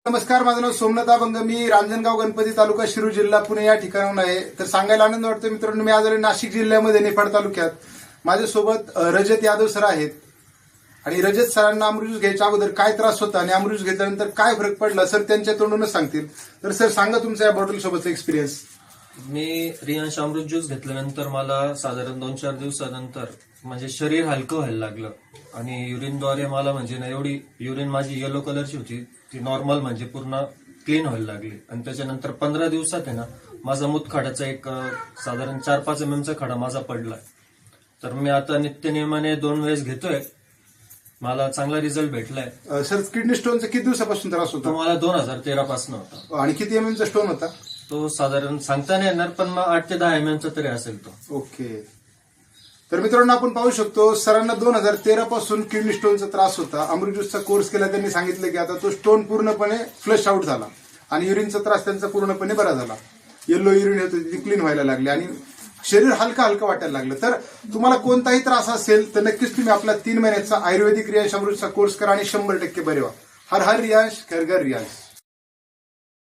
नमस्कार, माझं नाव सोमनाथ अभंग. मी रांजणगाव गणपती तालुका शिरूर जिल्हा पुणे या ठिकाणाहून आहे. तर सांगायला आनंद वाटतो मित्रांनो, मी आज आलो नाशिक जिल्ह्यामध्ये निफाड तालुक्यात. माझ्यासोबत रजत यादव सर आहेत. आणि रजत सरांना अमृत ज्यूस घ्यायच्या अगोदर काय त्रास होता आणि अमृत ज्यूस घेतल्यानंतर काय फरक पडला सर त्यांच्या तोंडूनच सांगतील. तर सर सांगा तुमचा या बॉटल सोबतचा एक्सपिरियन्स. मी रियांश अमृत ज्यूस घेतल्यानंतर मला साधारण 2-4 दिवसानंतर म्हणजे शरीर हलकं व्हायला लागलं आणि युरिनद्वारे मला म्हणजे ना एवढी युरिन माझी येलो कलरची होती ती नॉर्मल म्हणजे पूर्ण क्लीन व्हायला लागली. आणि त्याच्यानंतर 15 दिवसात आहे ना माझा मूतखड्याचा एक साधारण 4-5 mm चा खडा माझा पडलाय. तर मी आता नित्यनियमाने 2 वेळेस घेतोय. मला चांगला रिझल्ट भेटलाय. सर किडनी स्टोनचा किती दिवसापासून त्रास होता? तो मला 2013 पासून होता. आणि किती MM चा स्टोन होता? तो साधारण सांगता नाही येणार पण मग 8 ते 10 mm चा तरी असेल तो. ओके. तर मित्रांनो आपण पाहू शकतो सरांना 2013 पासून किडनी स्टोनचा त्रास होता. अमृत ज्यूसचा कोर्स केला. त्यांनी सांगितलं की आता तो स्टोन पूर्णपणे फ्लश आउट झाला आणि युरिनचा त्रास त्यांचा पूर्णपणे बरा झाला. येलो युरिन होती ती क्लीन व्हायला लागली आणि शरीर हलका हलका वाटायला लागलं. तर तुम्हाला कोणताही त्रास असेल तर नक्कीच तुम्ही आपला 3 महिन्याचा आयुर्वेदिक रियांश अमृतचा कोर्स करा आणि 100% बरे व्हा. हर हर रियांश, घर घर रियांश.